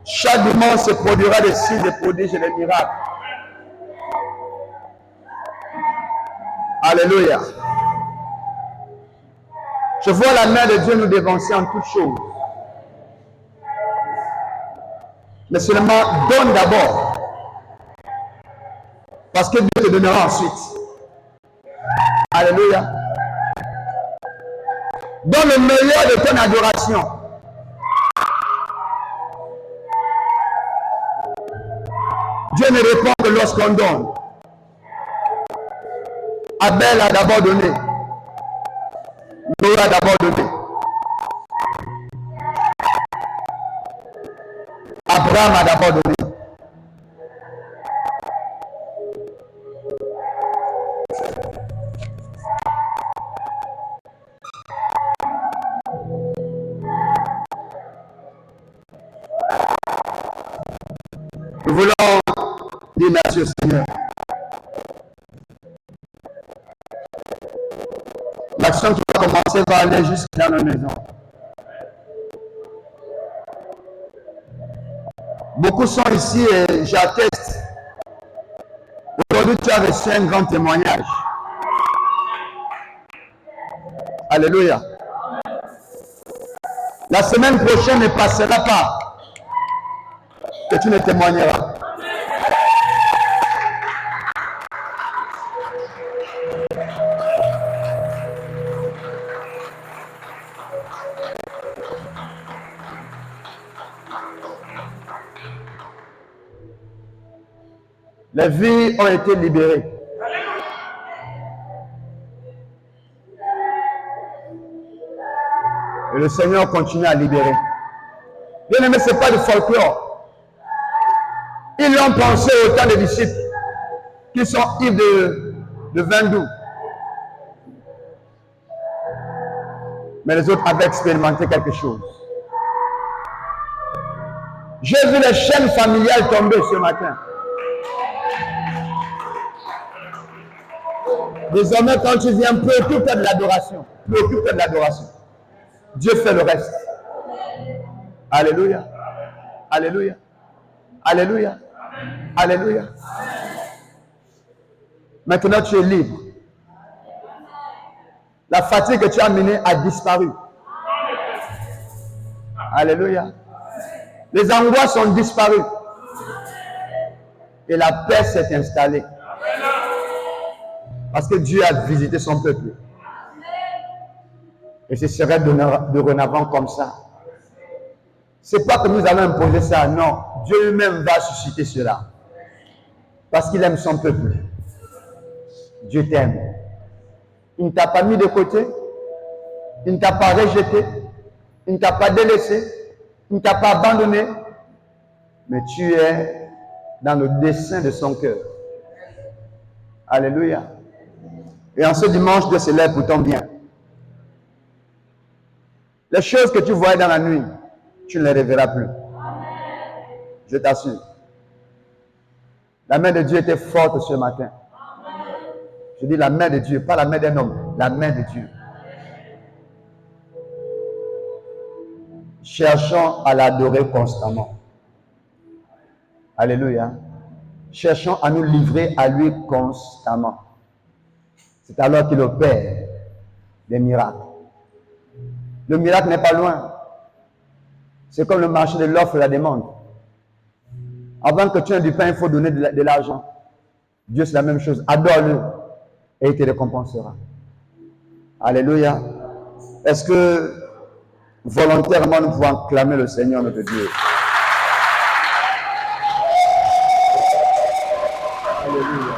Chaque dimanche se produira des signes, des prodiges et des miracles. Alléluia. Je vois la main de Dieu nous dévancer en toutes choses. Mais seulement donne d'abord. Parce que Dieu te donnera ensuite. Alléluia. Donne le meilleur de ton adoration. Dieu ne répond que lorsqu'on donne. Abel a d'abord donné. Noé a d'abord donné. Abraham a d'abord donné. Nous voulons dire merci au Seigneur. L'action qui va commencer va aller jusqu'à nos maisons. Beaucoup sont ici et j'atteste. Aujourd'hui, tu as reçu un grand témoignage. Alléluia. La semaine prochaine ne passera pas que tu ne témoigneras. Les vies ont été libérées. Et le Seigneur continue à libérer. Bien aimé, ce n'est pas du folklore. Ils l'ont pensé autant de disciples qui sont ivres de vin doux. Mais les autres avaient expérimenté quelque chose. J'ai vu les chaînes familiales tomber ce matin. Désormais, quand tu viens, préoccupe-toi de l'adoration. Préoccupe-toi de l'adoration. Dieu fait le reste. Alléluia. Alléluia. Alléluia. Alléluia. Maintenant, tu es libre. La fatigue que tu as menée a disparu. Alléluia. Les angoisses sont disparues. Et la paix s'est installée. Parce que Dieu a visité son peuple. Et ce serait dorénavant comme ça. Ce n'est pas que nous allons imposer ça, non. Dieu lui-même va susciter cela. Parce qu'il aime son peuple. Dieu t'aime. Il ne t'a pas mis de côté. Il ne t'a pas rejeté. Il ne t'a pas délaissé. Il ne t'a pas abandonné. Mais tu es dans le dessein de son cœur. Alléluia. Et en ce dimanche, Dieu se lève pour ton bien. Les choses que tu voyais dans la nuit, tu ne les reverras plus. Je t'assure. La main de Dieu était forte ce matin. Je dis la main de Dieu, pas la main d'un homme, la main de Dieu. Cherchons à l'adorer constamment. Alléluia. Cherchons à nous livrer à lui constamment. C'est alors qu'il opère des miracles. Le miracle n'est pas loin. C'est comme le marché de l'offre et la demande. Avant que tu aies du pain, il faut donner de l'argent. Dieu, c'est la même chose. Adore-le et il te récompensera. Alléluia. Est-ce que volontairement nous pouvons acclamer le Seigneur notre Dieu? Alléluia.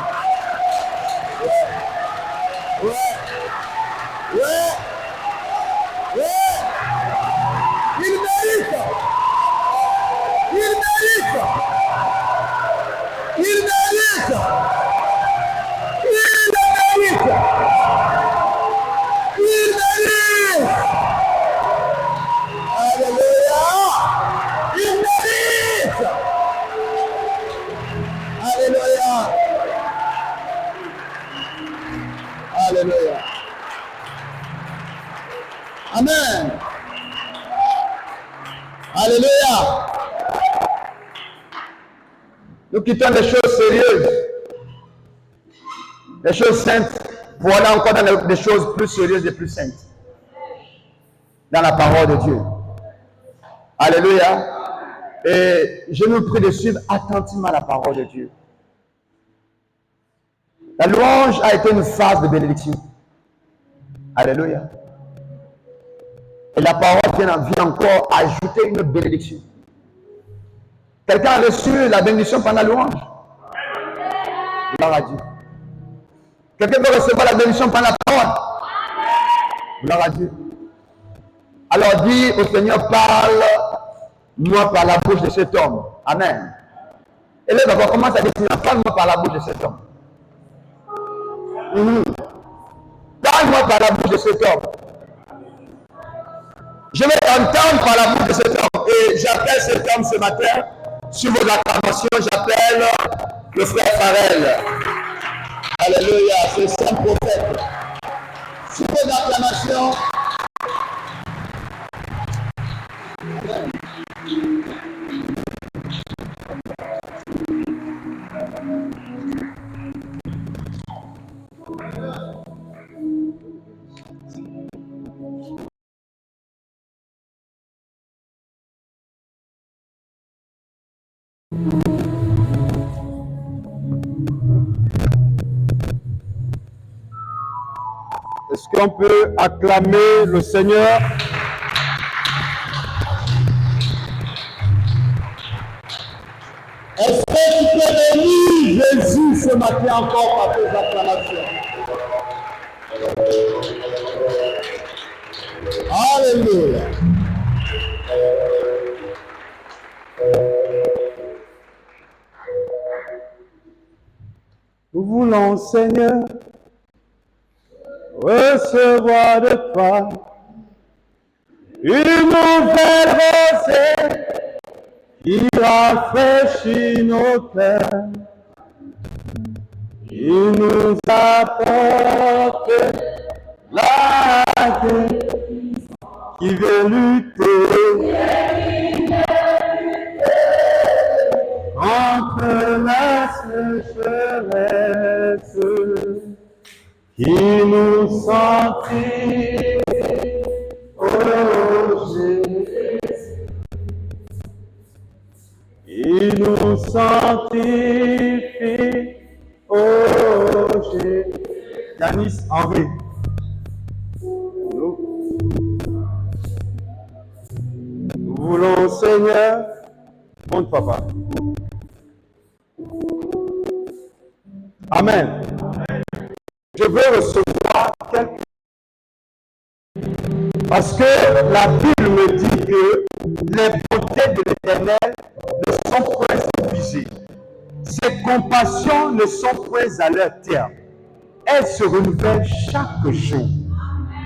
Alléluia. Amen. Alléluia. Nous quittons des choses sérieuses, des choses saintes, pour aller encore dans des choses plus sérieuses et plus saintes. Dans la parole de Dieu. Alléluia. Et je nous prie de suivre attentivement la parole de Dieu. La louange a été une phase de bénédiction. Alléluia. Et la parole vient encore ajouter une bénédiction. Quelqu'un a reçu la bénédiction pendant la louange? Gloire à Dieu. Quelqu'un peut recevoir la bénédiction pendant la parole? Gloire à Dieu. Alors dis au Seigneur, parle-moi par la bouche de cet homme. Amen. Et là, on commence à dire, parle-moi par la bouche de cet homme. Parle-moi par la bouche de cet homme. Je vais entendre par la bouche de cet homme. Et j'appelle cet homme ce matin, sur vos acclamations, j'appelle le frère Farel. Alléluia, c'est le saint prophète. Sur vos acclamations, est-ce qu'on peut acclamer le Seigneur? Est-ce que tu peux bénir Jésus ce matin encore par tes acclamations? Alléluia. Nous voulons, Seigneur, recevoir de toi une nouvelle rosée qui rafraîchit nos cœurs. Il nous apporte la paix qui veut lutter contre la sécheresse, qui nous sanctifie, oh Jésus. Il nous sanctifie, oh Jésus. Yanis, Henri. Nous voulons, Seigneur, monte papa. Amen. Je veux recevoir quelque chose. Parce que la Bible me dit que les bontés de l'Éternel ne sont point épuisées. Ses compassions ne sont point à leur terme. Elles se renouvellent chaque jour.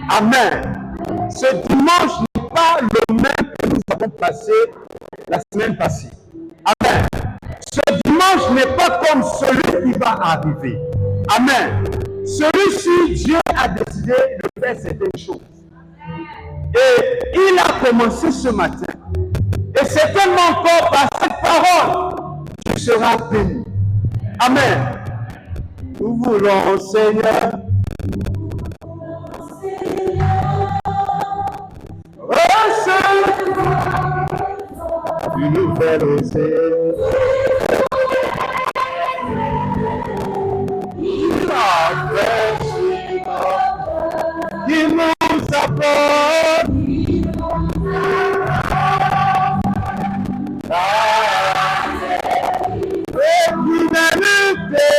Amen. Ce dimanche n'est pas le même que nous avons passé la semaine passée. Amen. Ce dimanche n'est pas comme celui qui va arriver. Amen. Celui-ci, Dieu a décidé de faire certaines choses. Et il a commencé ce matin. Et certainement encore par cette parole, tu seras béni. Amen. Nous voulons, Seigneur, recevoir une nouvelle rosée. Qui nous apporte la finalité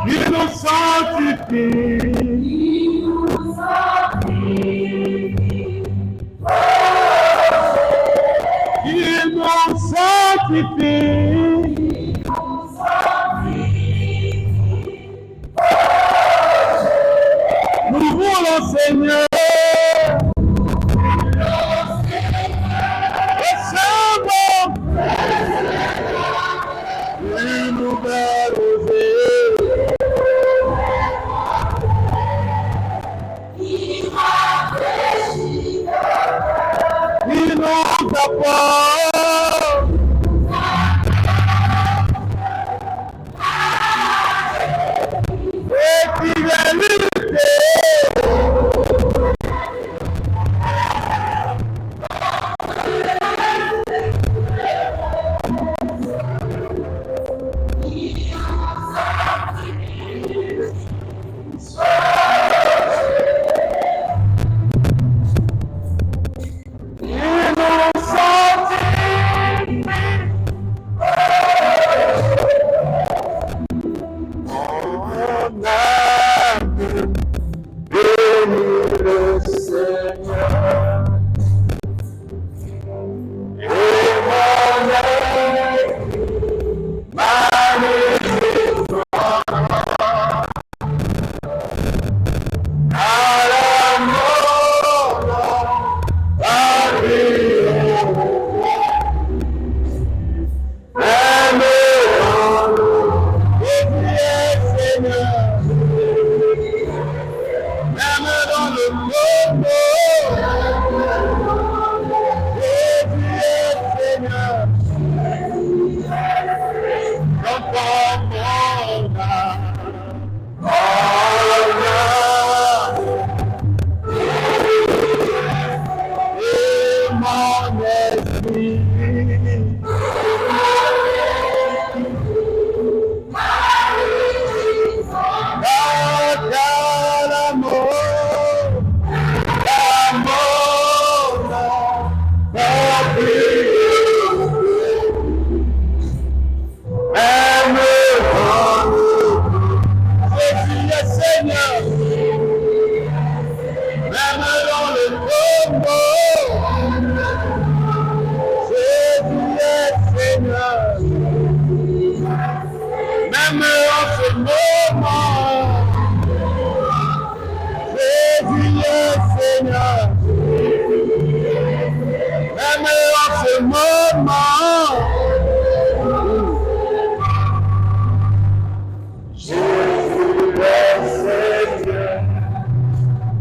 qui nous sanctifie. Nous voulons, Seigneur, recevoir une nouvelle rosée qui rafraîchit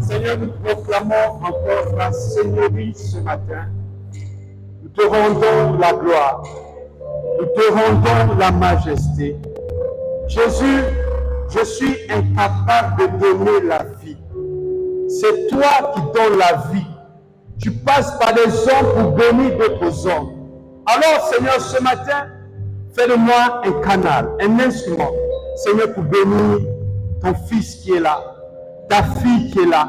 Seigneur, nous proclamons encore la Seigneurie ce matin. Nous te rendons la gloire. Nous te rendons la majesté. Jésus, je suis incapable de donner la vie. C'est toi qui donnes la vie. Tu passes par les hommes pour bénir d'autres hommes. Alors, Seigneur, ce matin, fais de moi un canal, un instrument, Seigneur, pour bénir ton fils qui est là, ta fille qui est là.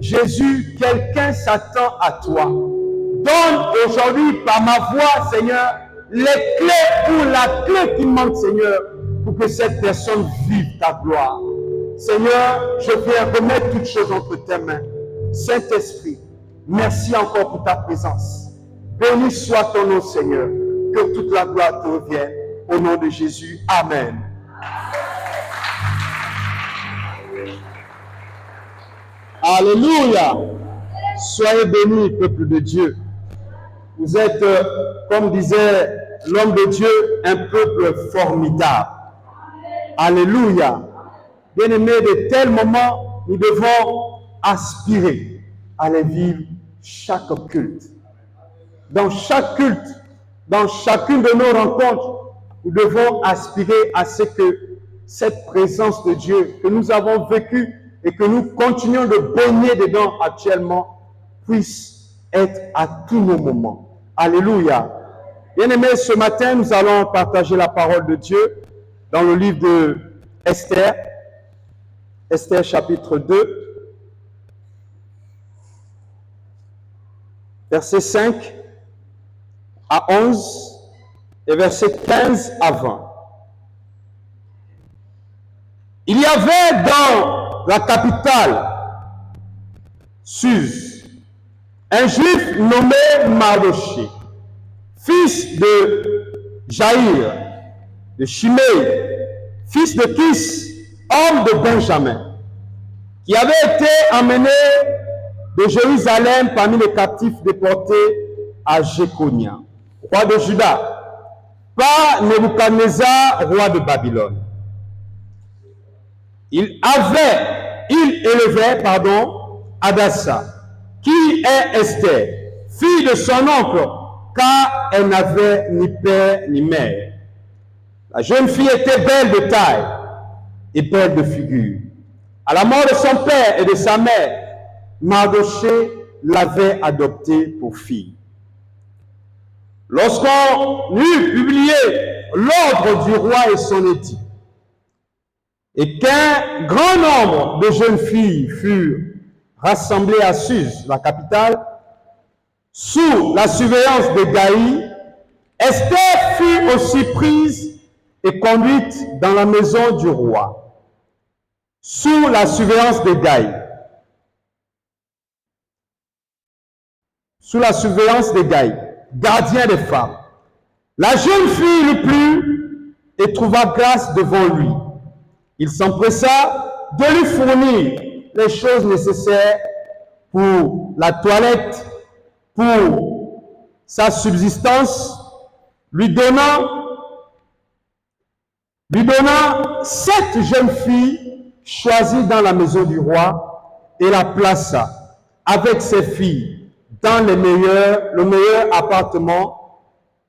Jésus, quelqu'un s'attend à toi. Donne aujourd'hui par ma voix, Seigneur, les clés ou la clé qui manque, Seigneur, pour que cette personne vive ta gloire. Seigneur, je viens remettre toutes choses entre tes mains. Saint-Esprit, merci encore pour ta présence. Béni soit ton nom, Seigneur. Que toute la gloire te revienne. Au nom de Jésus. Amen. Alléluia. Soyez bénis, peuple de Dieu. Vous êtes, comme disait l'homme de Dieu, un peuple formidable. Alléluia. Bien-aimés, de tels moments, nous devons aspirer à les vivre chaque culte. Dans chaque culte, dans chacune de nos rencontres, nous devons aspirer à ce que cette présence de Dieu que nous avons vécue et que nous continuons de baigner dedans actuellement puisse être à tous nos moments. Alléluia. Bien-aimés, ce matin, nous allons partager la parole de Dieu dans le livre de Esther, Esther chapitre 2, verset 5 à 11 et verset 15 à 20. Il y avait dans la capitale Suse un juif nommé Mardochée, fils de Jaïr, de Shimei, fils de Kis, homme de Benjamin, qui avait été emmené de Jérusalem parmi les captifs déportés à Jéconia, roi de Juda, par Nebuchadnezzar, roi de Babylone. Il élevait, Hadassa, qui est Esther, fille de son oncle car elle n'avait ni père ni mère. La jeune fille était belle de taille et belle de figure. À la mort de son père et de sa mère, Mardochée l'avait adoptée pour fille. Lorsqu'on eut publié l'ordre du roi et son édit, et qu'un grand nombre de jeunes filles furent rassemblées à Suse, la capitale, sous la surveillance de Gaï, Esther fut aussi prise et conduite dans la maison du roi, sous la surveillance de Gaï. Sous la surveillance de Gaï, gardien des femmes. La jeune fille le plut et trouva grâce devant lui. Il s'empressa de lui fournir les choses nécessaires pour la toilette, pour sa subsistance, lui donnant 7 jeunes filles choisies dans la maison du roi et la plaça avec ses filles dans le meilleur appartement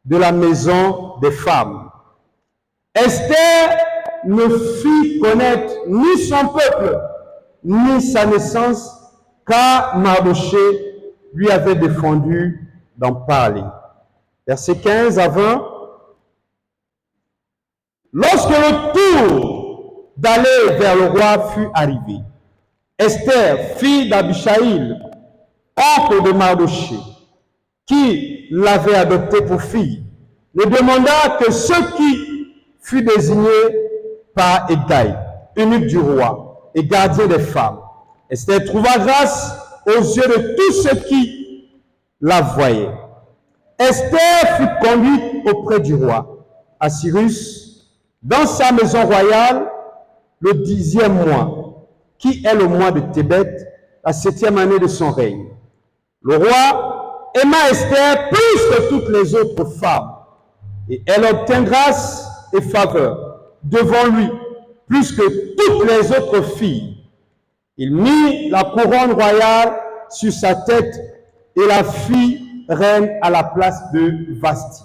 de la maison des femmes. Esther ne fit connaître ni son peuple, ni sa naissance, car Mardochée lui avait défendu d'en parler. Versets 15 à 20. Lorsque le tour d'aller vers le roi fut arrivé, Esther, fille d'Abichaïl, oncle de Mardochée, qui l'avait adopté pour fille, ne demanda que ce qui fut désigné par Hegai, eunuque du roi et gardien des femmes. Esther trouva grâce aux yeux de tous ceux qui la voyaient. Esther fut conduite auprès du roi Assyrus dans sa maison royale le 10e mois, qui est le mois de Tébet, la 7e année de son règne. Le roi aima Esther plus que toutes les autres femmes, et elle obtint grâce et faveur devant lui, plus que toutes les autres filles. Il mit la couronne royale sur sa tête et la fit reine à la place de Vasti.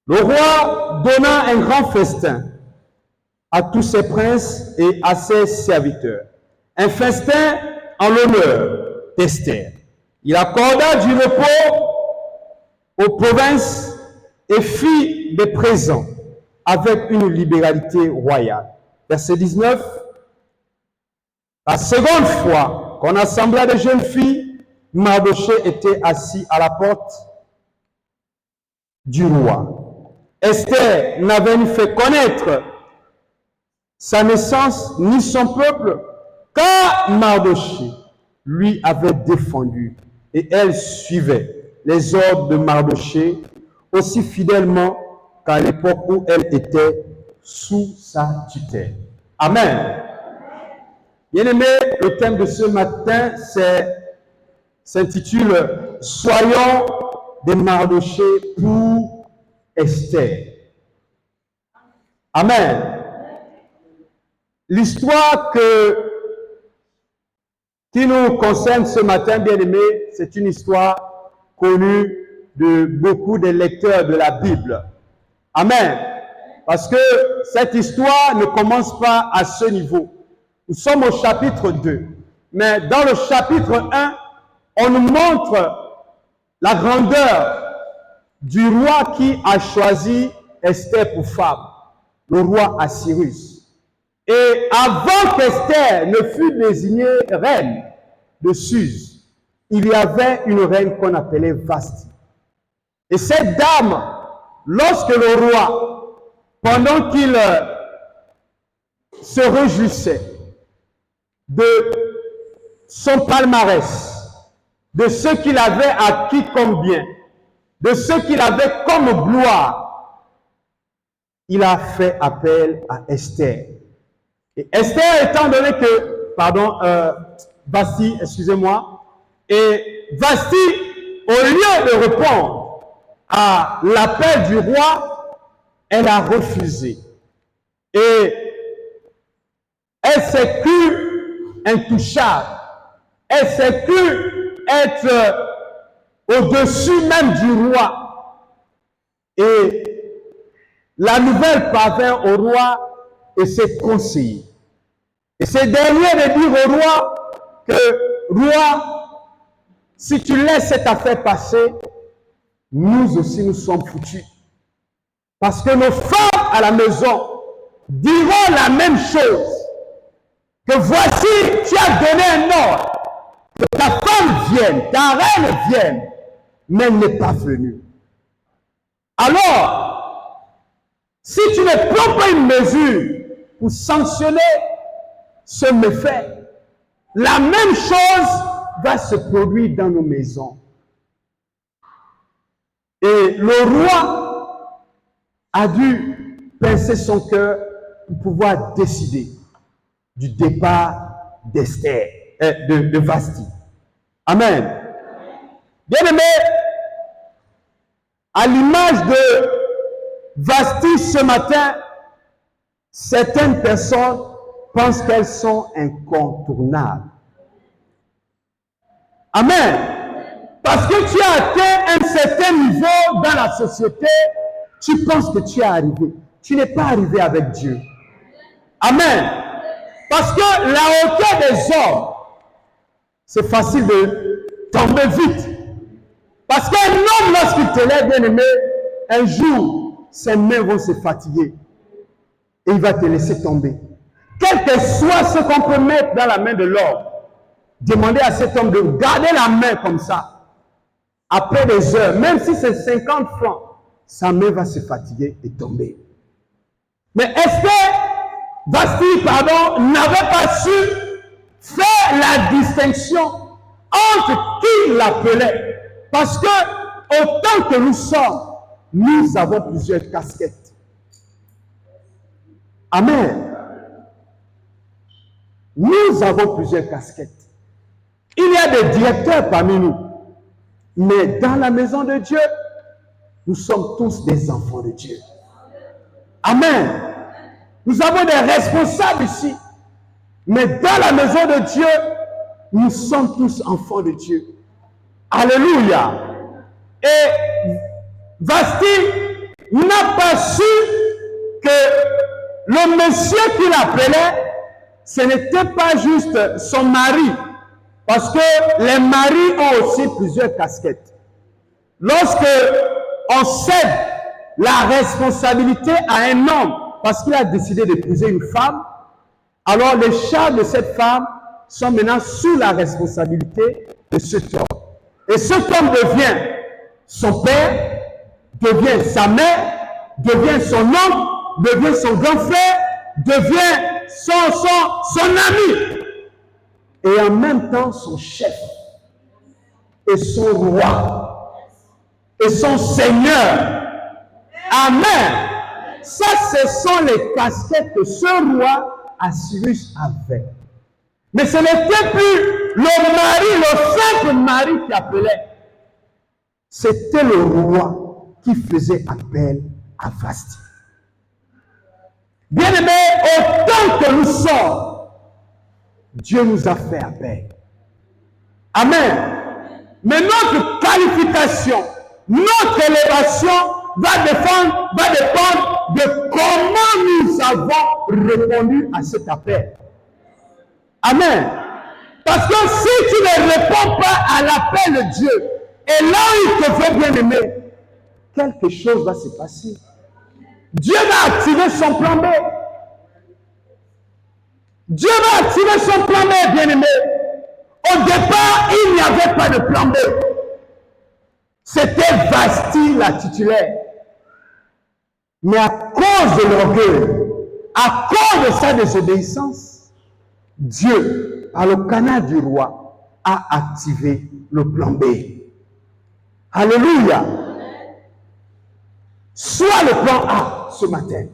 Le roi donna un grand festin à tous ses princes et à ses serviteurs, un festin en l'honneur d'Esther. Il accorda du repos aux provinces et fit des présents avec une libéralité royale. Verset 19. La seconde fois qu'on assembla des jeunes filles, Mardochée était assis à la porte du roi. Esther n'avait ni fait connaître sa naissance ni son peuple, car Mardochée lui avait défendu et elle suivait les ordres de Mardochée aussi fidèlement qu'à l'époque où elle était sous sa tutelle. Amen. Bien-aimés, le thème de ce matin s'intitule « Soyons des Mardochée pour Esther ». Amen. L'histoire qui nous concerne ce matin, bien-aimés, c'est une histoire connue de beaucoup de lecteurs de la Bible. Amen. Parce que cette histoire ne commence pas à ce niveau. Nous sommes au chapitre 2. Mais dans le chapitre 1, on nous montre la grandeur du roi qui a choisi Esther pour femme, le roi Assyrus. Et avant qu'Esther ne fût désignée reine de Suse, il y avait une reine qu'on appelait Vasti. Et cette dame, lorsque le roi, pendant qu'il se réjouissait de son palmarès, de ce qu'il avait acquis comme bien, de ce qu'il avait comme gloire, il a fait appel à Esther. Et Esther, étant donné que, Vasti, excusez-moi, et Vasti, au lieu de répondre à l'appel du roi, elle a refusé. Et elle s'est crue intouchable. Elle s'est crue être au-dessus même du roi. Et la nouvelle parvint au roi et ses conseillers. Et ces derniers de dire au roi que, roi, si tu laisses cette affaire passer, nous aussi nous sommes foutus. Parce que nos femmes à la maison diront la même chose. Que voici, tu as donné un ordre. Que ta femme vienne, ta reine vienne, mais elle n'est pas venue. Alors, si tu ne prends pas une mesure pour sanctionner ce méfait, la même chose va se produire dans nos maisons. Et le roi a dû pincer son cœur pour pouvoir décider du départ d'Esther, de Vasti. Amen. Bien-aimé, à l'image de Vasti ce matin, certaines personnes pensent qu'elles sont incontournables. Amen. Parce que tu as atteint un certain niveau dans la société, tu penses que tu es arrivé. Tu n'es pas arrivé avec Dieu. Amen. Parce que la hauteur des hommes, c'est facile de tomber vite. Parce qu'un homme, lorsqu'il te lève, bien aimé, un jour, ses mains vont se fatiguer. Et il va te laisser tomber. Quel que soit ce qu'on peut mettre dans la main de l'homme, demandez à cet homme de garder la main comme ça. Après des heures, même si c'est 50 francs, sa main va se fatiguer et tomber. Mais Vasti, n'avait pas su faire la distinction entre qui l'appelait. Parce que, autant que nous sommes, nous avons plusieurs casquettes. Amen. Nous avons plusieurs casquettes. Il y a des directeurs parmi nous. Mais dans la maison de Dieu, nous sommes tous des enfants de Dieu. Amen. Nous avons des responsables ici. Mais dans la maison de Dieu, nous sommes tous enfants de Dieu. Alléluia. Et Vasti n'a pas su que le monsieur qui l'appelait, ce n'était pas juste son mari. Parce que les maris ont aussi plusieurs casquettes. Lorsque on cède la responsabilité à un homme parce qu'il a décidé d'épouser une femme, alors les charges de cette femme sont maintenant sous la responsabilité de cet homme. Et cet homme devient son père, devient sa mère, devient son oncle, devient son grand frère, devient son ami. Et en même temps son chef, et son roi, et son seigneur. Amen. Ça, ce sont les casquettes que ce roi Assyrus avait. Mais ce n'était plus le mari, le simple mari qui appelait. C'était le roi qui faisait appel à Vasti. Bien-aimés, autant que nous sommes, Dieu nous a fait appel. Amen. Mais notre qualification, notre élévation va dépendre de comment nous avons répondu à cet appel. Amen. Parce que si tu ne réponds pas à l'appel de Dieu, et là où il te veut bien aimer, quelque chose va se passer. Dieu va activer son plan B. Dieu va activer son plan B, bien-aimé. Au départ, il n'y avait pas de plan B. C'était Vasti la titulaire. Mais à cause de l'orgueil, à cause de sa désobéissance, Dieu, par le canal du roi, a activé le plan B. Alléluia. Sois le plan A ce matin.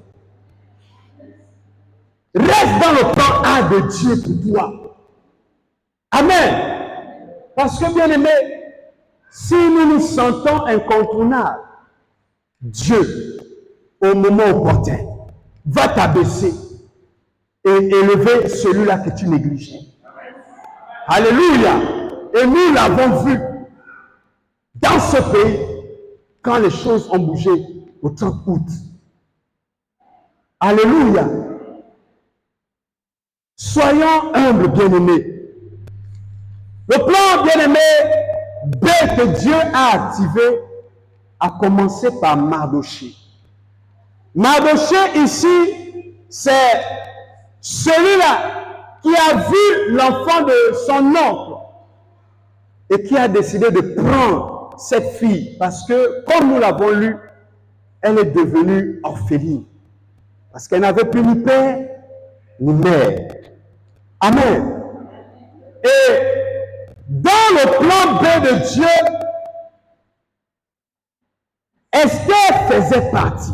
Reste dans le plan A de Dieu pour toi. Amen. Parce que, bien aimé, si nous nous sentons incontournables, Dieu, au moment opportun, va t'abaisser et élever celui-là que tu négligeais. Alléluia. Et nous l'avons vu. dans ce pays quand les choses ont bougé au 30 août. Alléluia. Soyons humbles, bien-aimés. Le plan, bien-aimé, B que Dieu a activé a commencé par Mardoché. Mardoché ici, c'est celui-là qui a vu l'enfant de son oncle et qui a décidé de prendre cette fille parce que, comme nous l'avons lu, elle est devenue orpheline parce qu'elle n'avait plus ni père ni mère. Amen. Et dans le plan B de Dieu, Esther faisait partie.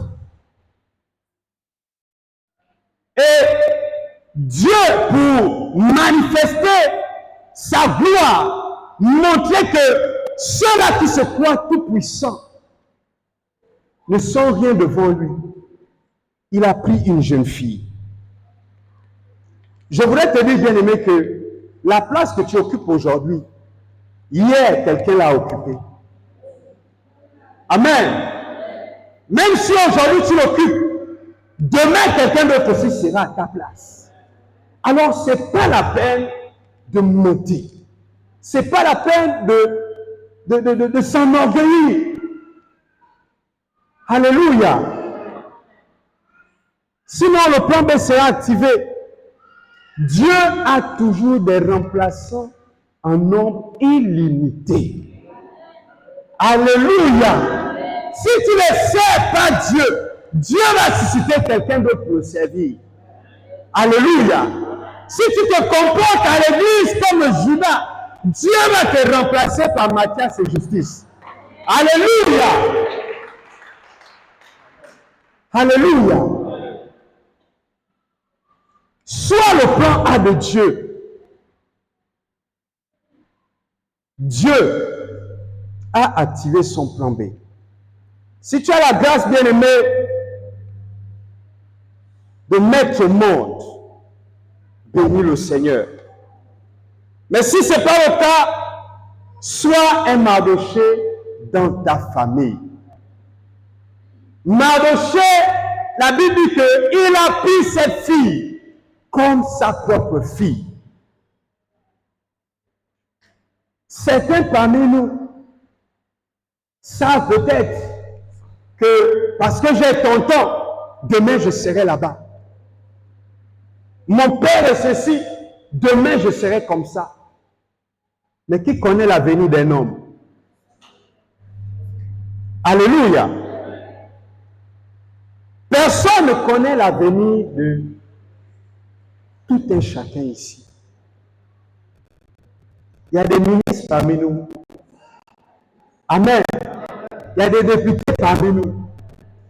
Et Dieu, pour manifester sa gloire, montrer que ceux-là qui se croient tout puissants ne sont rien devant lui. Il a pris une jeune fille. Je voudrais te dire, bien-aimé, que la place que tu occupes aujourd'hui, hier, quelqu'un l'a occupée. Amen. Même si aujourd'hui tu l'occupes, demain quelqu'un d'autre aussi sera à ta place. Alors, ce n'est pas la peine de monter. Ce n'est pas la peine de s'enorgueillir. Alléluia. Sinon, le plan B sera activé. Dieu a toujours des remplaçants en nombre illimité. Alléluia. Si tu ne sers pas Dieu, Dieu va susciter quelqu'un d'autre pour le servir. Alléluia. Si tu te comportes à l'église comme Judas, Dieu va te remplacer par Matthias et Justice. Alléluia. Alléluia. Soit le plan A de Dieu. Dieu a activé son plan B. Si tu as la grâce, bien-aimé, de mettre au monde, bénis le Seigneur. Mais si ce n'est pas le cas, sois un Mardoché dans ta famille. Mardoché, la Bible dit qu'il a pris cette fille comme sa propre fille. Certains parmi nous savent peut-être que parce que j'ai tonton, demain je serai là-bas. Mon père est ceci, demain je serai comme ça. Mais qui connaît l'avenir d'un homme? Alléluia. Personne ne connaît l'avenir de tout un chacun ici. Il y a des ministres parmi nous. Amen. Il y a des députés parmi nous.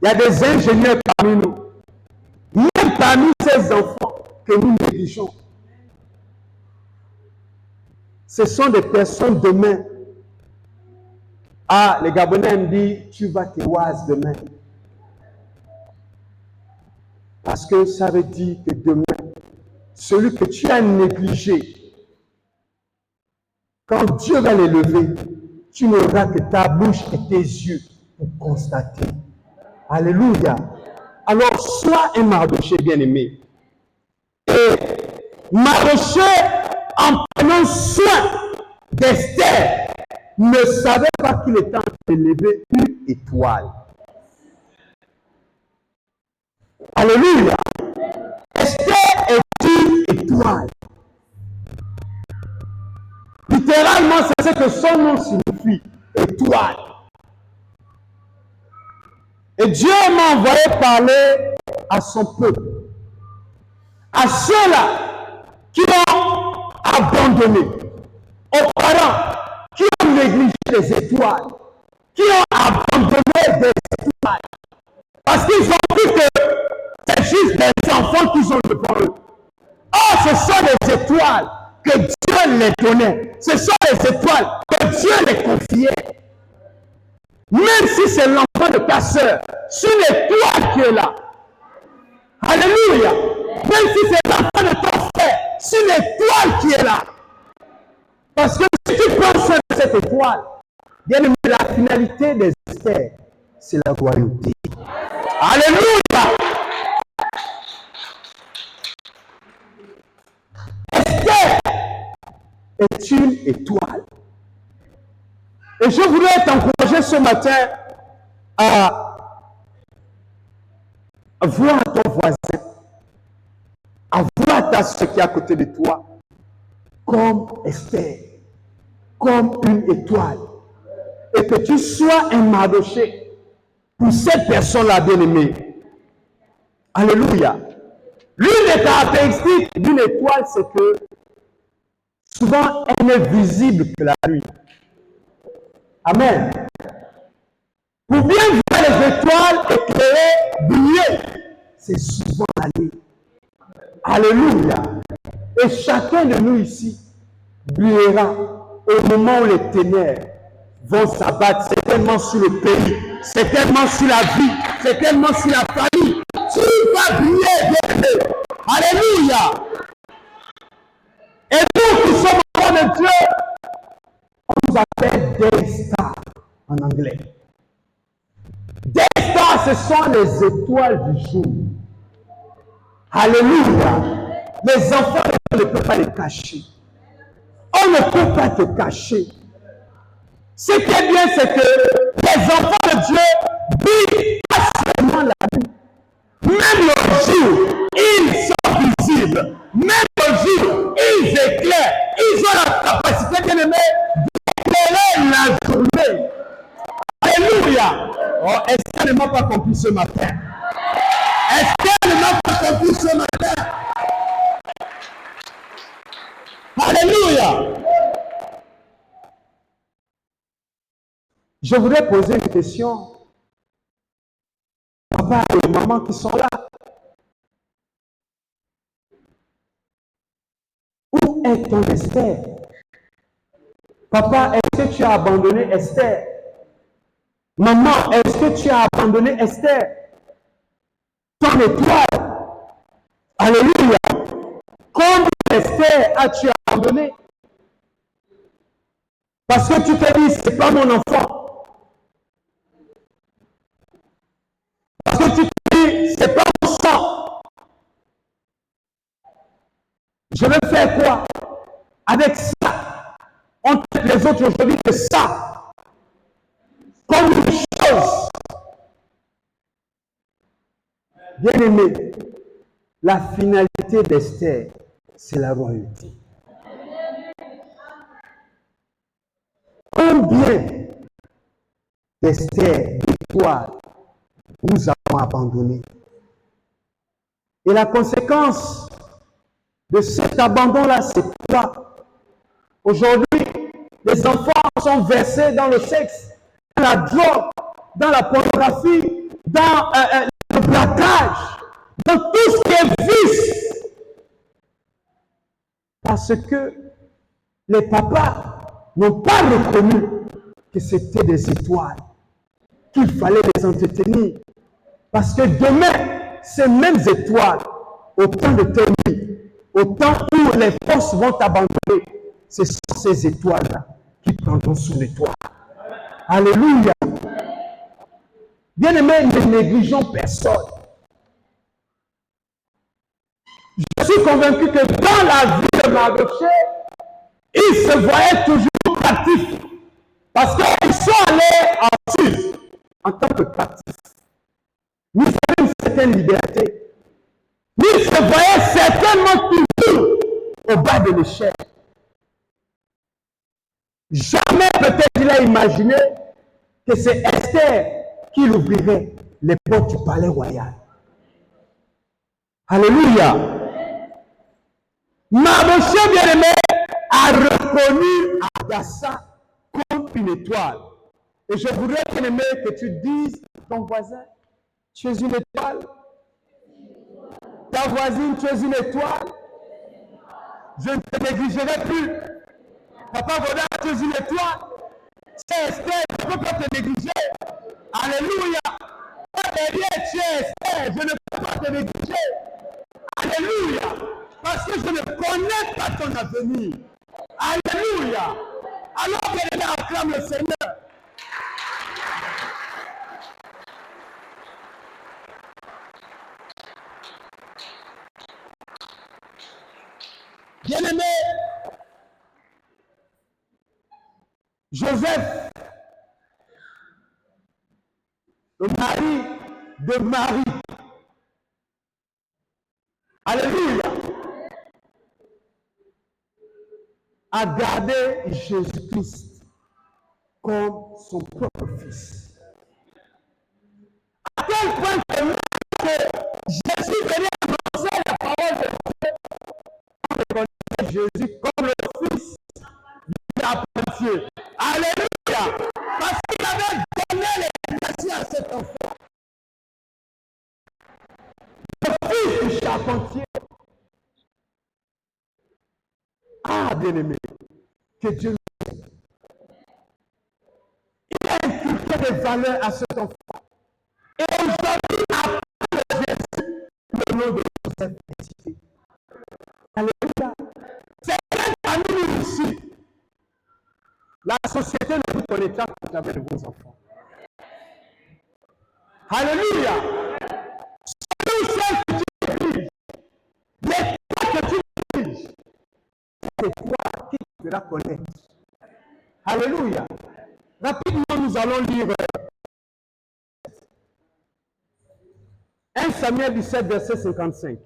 Il y a des ingénieurs parmi nous. Même parmi ces enfants que nous négligeons. Ce sont des personnes demain. Ah, les Gabonais me disent, tu vas te oise demain. Parce que ça veut dire que demain, celui que tu as négligé, quand Dieu va l'élever, tu n'auras que ta bouche et tes yeux pour constater. Alléluia. Alors, sois un Mardoché bien-aimé. Et Mardoché, en prenant soin d'Esther, ne savait pas qu'il était en train d'élever une étoile. Alléluia. Esther est une étoile. Littéralement, c'est ce que son nom signifie, étoile. Et Dieu m'a envoyé parler à son peuple, à ceux-là qui ont abandonné, aux parents qui ont négligé les étoiles, qui ont abandonné des étoiles, parce qu'ils ont cru que c'est juste des enfants qu'ils ont devant eux. Or, ce sont des étoiles que Dieu les donnait. Ce sont des étoiles que Dieu les confiait. Même si c'est l'enfant de ta soeur, c'est l'étoile qui est là. Alléluia. Même si c'est l'enfant de ton frère, c'est l'étoile qui est là. Parce que si tu prends soin de cette étoile, Bien aimé, la finalité des Esther, c'est la royauté. Alléluia! Esther est une étoile. Et je voudrais t'encourager ce matin à voir ton voisin, à voir ta soeur qui est à côté de toi, comme Esther, comme une étoile. Et que tu sois un Mardoché pour cette personne-là, bien-aimée. Alléluia. L'une des caractéristiques d'une étoile, c'est que souvent, elle n'est visible que la nuit. Amen. Pour bien voir les étoiles éclairées, briller, c'est souvent la nuit. Alléluia. Et chacun de nous ici brillera au moment où les ténèbres vont s'abattre, certainement sur le pays, certainement sur la vie, certainement sur la famille. Tu vas briller, bien-aimé. Alléluia. Et nous qui sommes enfants de Dieu, on nous appelle des stars en anglais. Des stars, ce sont les étoiles du jour. Alléluia. Les enfants de Dieu ne peuvent pas les cacher. On ne peut pas te cacher. Ce qui est bien, c'est que les enfants de Dieu brillent pas seulement la nuit. Même le jour, ils sont visibles. Même le jour, ils éclairent. Ils ont la capacité, bien aimé, d'éclairer la journée. Alléluia. Oh, est-ce qu'elle ne m'a pas compris ce matin? Est-ce qu'elle ne m'a pas compris ce matin? Alléluia. Je voudrais poser une question. Papa et maman qui sont là. Où est ton Esther? Papa, est-ce que tu as abandonné Esther? Maman, est-ce que tu as abandonné Esther? Ton étoile. Alléluia. Combien d'Esther as-tu abandonné? Parce que tu te dis, c'est pas mon enfant. Parce que tu te dis, c'est pas mon sang. Je vais faire quoi? Avec ça, on traite les autres aujourd'hui de ça. Comme une chose. Bien aimé, la finalité d'Esther, c'est la royauté. Combien d'Esther, d'étoiles, nous avons abandonné? Et la conséquence de cet abandon-là, c'est quoi? Aujourd'hui, les enfants sont versés dans le sexe, dans la drogue, dans la pornographie, dans le braquage, dans tout ce qui est vice. Parce que les papas n'ont pas reconnu que c'était des étoiles, qu'il fallait les entretenir. Parce que demain, ces mêmes étoiles, au temps de tes nuits, au temps où les forces vont t'abandonner, ce sont ces étoiles-là qui prendront sous les toits. Alléluia. Bien-aimés, ne négligeons personne. Je suis convaincu que dans la vie de Mardoché, ils se voyaient toujours captifs. Parce qu'ils sont allés en Suisse en tant que captifs. Ils avaient une certaine liberté. Ils se voyaient certainement toujours au bas de l'échelle. Jamais peut-être il a imaginé que c'est Esther qui ouvrirait les portes du palais royal. Alléluia. Mardoché bien-aimé a reconnu Hadassa comme une étoile. Et je voudrais, bien-aimé, que tu dises à ton voisin, tu es une étoile. Ta voisine, tu es une étoile. Je ne te négligerai plus. Papa Vaudin, tu es une étoile. C'est Esther, je ne peux pas te négliger. Alléluia. Derrière, tu es Esther, je ne peux pas te négliger. Alléluia. Parce que je ne connais pas ton avenir. Alléluia. Alors, bien-aimé, acclame le Seigneur. Bien-aimé, Joseph, le mari de Marie, alléluia, a gardé Jésus-Christ comme son propre fils. À quel point que Jésus venait annoncer la parole de Dieu, on reconnaît Jésus comme le fils du charpentier. Alléluia! Parce qu'il avait donné l'éducation à cet enfant. Le fils du charpentier. Ah, bien-aimé, que Dieu nous aide. Il a inculqué des valeurs à cet enfant. Et aujourd'hui, après Jésus, le nom de Joseph est cité. Alléluia. C'est quelqu'un parmi nous ici. La société ne vous connaîtra pas jamais de vos enfants. Alléluia. Celui celle que tu négliges, les toi que tu négliges, c'est toi qui te la connaître. Alléluia. Rapidement, nous allons lire 1 Samuel 17, verset 55.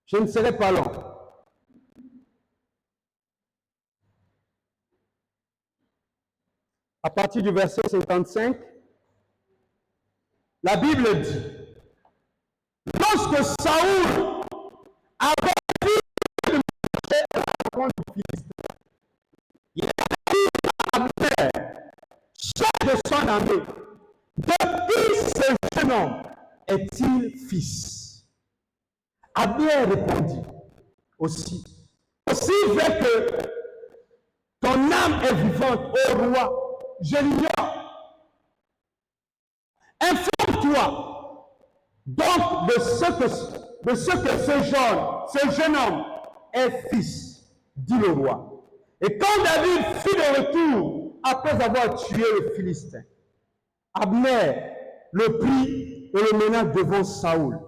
Je ne serai pas long. À partir du verset 55, la Bible dit, lorsque Saoul avait vu le marché à la rencontre du Philistin, il a dit à Abner, chef de son armée, de qui ce jeune homme est-il fils? Abner répondit aussi vrai que ton âme est vivante, ô roi, je l'ignore. Informe-toi donc de ce que ce jeune homme est fils, dit le roi. Et quand David fut de retour après avoir tué le Philistin, Abner le prit et le mena devant Saoul.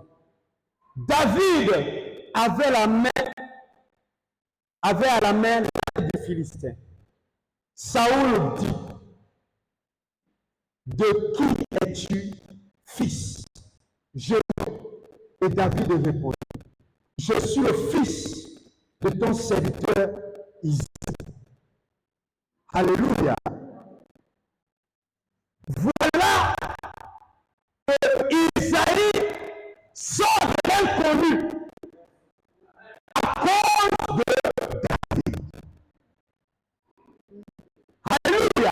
David avait à la main l'âme des Philistins. Saoul dit, de qui es-tu fils? Et David répondit, je suis le fils de ton serviteur Isaïe. Alléluia. Voilà que Isaïe sort de l'inconnu à cause de David. Alléluia.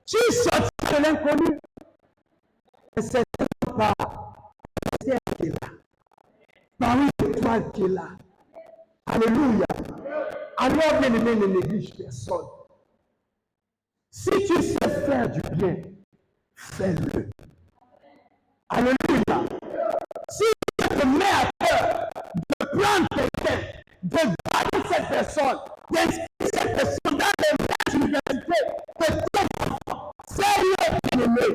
Tu sortis de l'inconnu, et c'est pas Esther qui est là, parmi l'étoile qui est là. Alléluia. Alors, bien-aimé, ne néglige personne. Si tu sais faire du bien, fais-le. Alléluia. Si tu te mets à cœur de prendre quelqu'un, de garder cette personne, d'inscrire cette personne dans les mêmes universités que tes enfants, fais-le, bien-aimé.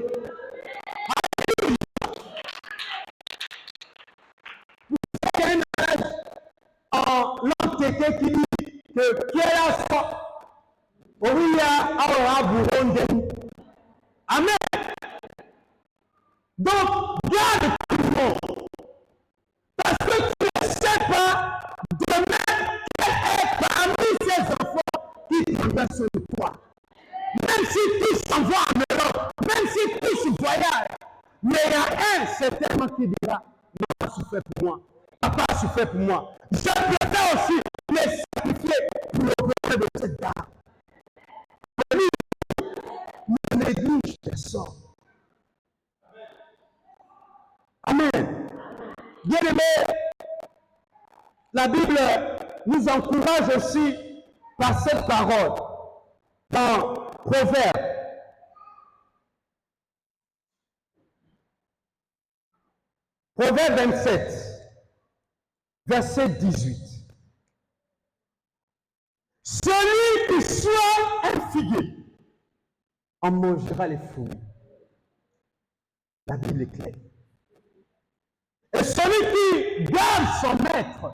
Alléluia. Vous avez un âge en l'entité qui dit que Pierre a Amen. Donc, garde tout le monde. Parce que tu ne sais pas demain quel est parmi ces enfants qui traversent de toi. Même si tous s'en vont en Europe, même si tous voyagent, mais il y a un certainement qui dira, maman a souffert pour moi, papa a souffert pour moi. Je préfère aussi les sacrifier pour le bonheur de cette dame. Ne néglige personne. Amen. Bien-aimé, la Bible nous encourage aussi par cette parole dans Proverbe. Proverbe 27, verset 18. Celui qui soigne un figuier en mangera les fruits. La Bible est claire. Et celui qui garde son maître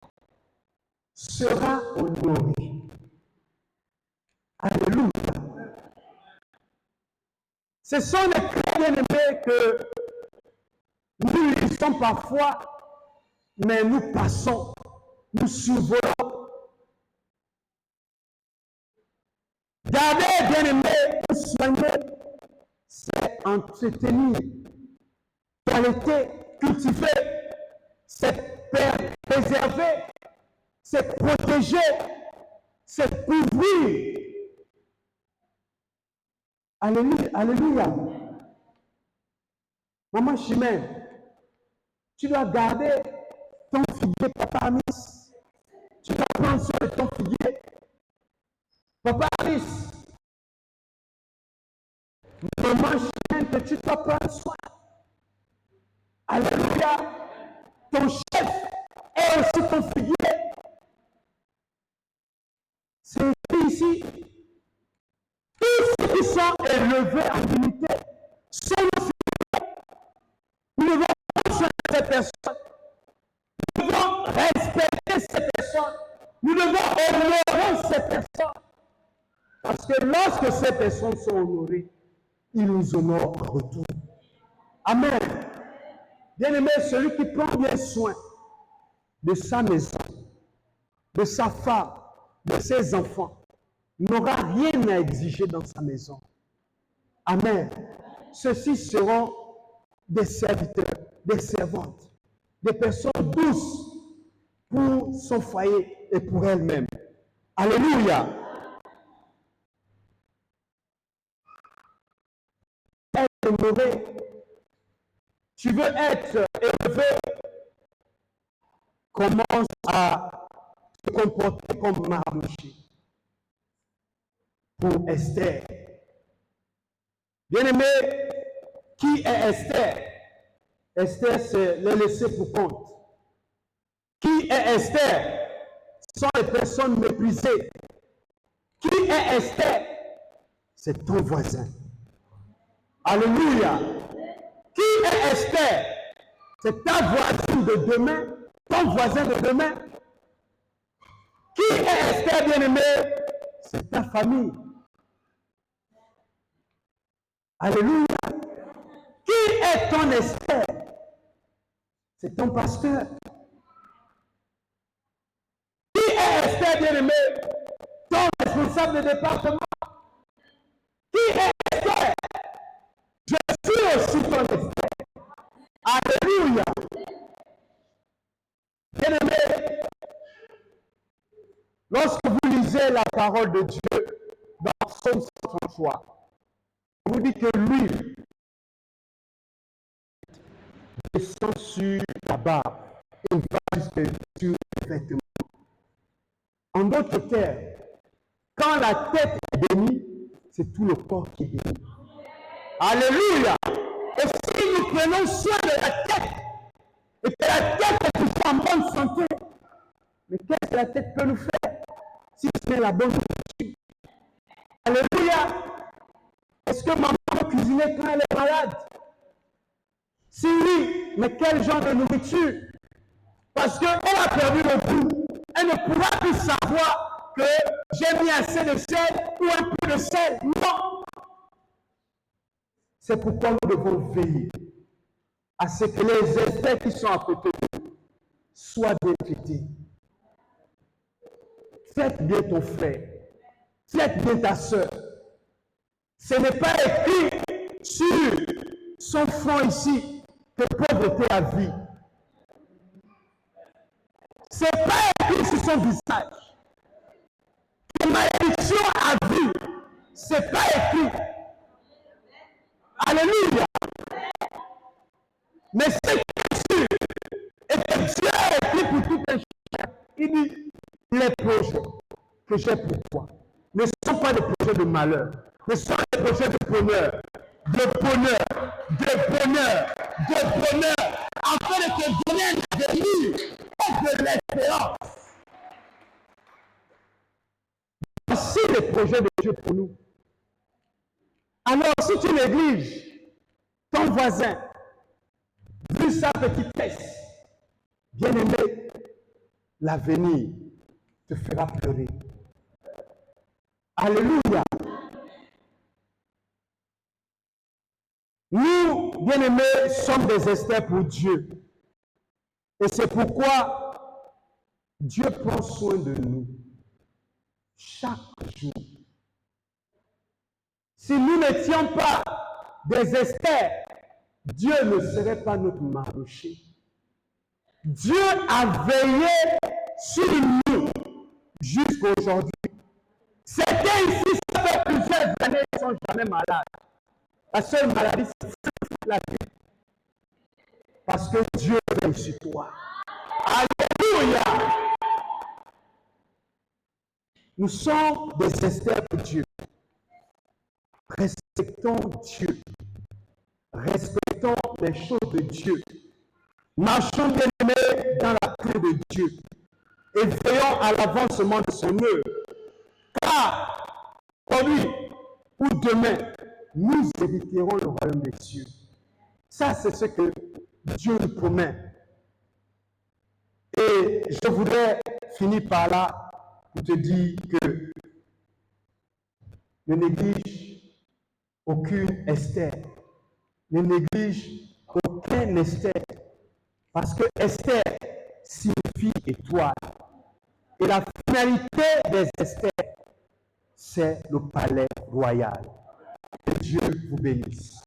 sera honoré. Alléluia. Ce sont les craintes bien-aimés que nous lisons parfois, mais nous passons, nous survolons. Garder, bien-aimé, ou soigner, c'est entretenir, toiletter, cultiver, c'est préserver, c'est protéger, c'est couvrir. Alléluia, alléluia. Maman Chimène, tu dois garder ton figuier, Papa Amis. Tu dois prendre soin de ton figuier. Papa Amis, maman Chimène, que tu dois prendre soin. Alléluia. Ton chef est aussi ton figuier. C'est écrit ici. Tous ceux qui sont élevés en dignité sont nos figuiers. Nous devons prendre soin de ces personnes. Nous devons respecter ces personnes. Nous devons honorer ces personnes. Parce que lorsque ces personnes sont honorées, ils nous honorent en retour. Amen. Bien-aimé, celui qui prend bien soin de sa maison, de sa femme, de ses enfants, n'aura rien à exiger dans sa maison. Amen. Ceux-ci seront des serviteurs, des servantes, des personnes douces pour son foyer et pour elle-même. Alléluia. Être honoré, tu veux être élevé, commence à te comporter comme Mardochée. Pour Esther. Bien-aimé, qui est Esther? Esther, c'est le laisser pour compte. Qui est Esther? Ce sont les personnes méprisées. Qui est Esther? C'est ton voisin. Alléluia. Qui est Esther? C'est ta voisine de demain, ton voisin de demain. Qui est Esther, bien-aimé? C'est ta famille. Alléluia. Qui est ton Esther? C'est ton pasteur. Qui est Esther, bien-aimé? Ton responsable de département. Qui est Esther? Je suis aussi ton Esther. Alléluia. Bien-aimé, lorsque vous lisez la parole de Dieu dans Psaume 133, on vous dit que lui descend sur la barbe et va jusqu'à sur les vêtements. En d'autres termes, quand la tête est bénie, c'est tout le corps qui est béni. Alléluia! Et si nous prenons soin de la tête, et que la tête est toujours en bonne santé, mais qu'est-ce que la tête peut nous faire si c'est la bonne nourriture? Alléluia! Est-ce que maman peut cuisiner quand elle est malade? Si oui, mais quel genre de nourriture? Parce qu'elle a perdu le goût. Elle ne pourra plus savoir que j'ai mis assez de sel ou un peu de sel. Non! C'est pourquoi nous devons veiller à ce que les effets qui sont à côté de nous soient bien traités. Faites bien ton frère. Faites bien ta soeur. Ce n'est pas écrit sur son front ici que pauvreté à vie. Ce n'est pas écrit sur son visage que malédiction à vie. Ce n'est pas écrit. Alléluia. Mais ce qui est sûr et que Dieu a écrit pour tout un chacun, il dit les projets que j'ai pour toi ne sont pas des projets de malheur, ne sont pas des projets de bonheur, de bonheur, de bonheur, de bonheur, afin de te donner un avenir et de l'espérance. Voici les projets de Dieu pour nous. Alors, si tu négliges ton voisin, vu sa petitesse, Bien-aimé, l'avenir te fera pleurer. Alléluia. Nous, bien-aimés, sommes des Esther pour Dieu. Et c'est pourquoi Dieu prend soin de nous chaque jour. Si nous n'étions pas des Esther, Dieu ne serait pas notre Mardochée. Dieu a veillé sur nous jusqu'à aujourd'hui. Certains ici, ça fait plusieurs années, ils ne sont jamais malades. La seule maladie, c'est la vie. Parce que Dieu veille sur toi. Alléluia! Nous sommes des Esther pour Dieu. Respectons Dieu. Respectons les choses de Dieu. Marchons bien-aimés dans la crainte de Dieu. Et veillons à l'avancement de son œuvre. Car, aujourd'hui ou demain, nous hériterons le royaume des cieux. Ça, c'est ce que Dieu nous promet. Et je voudrais finir par là pour te dire que ne néglige aucune Esther. Ne néglige aucun Esther. Parce que Esther signifie étoile. Et la finalité des Esther, c'est le palais royal. Que Dieu vous bénisse.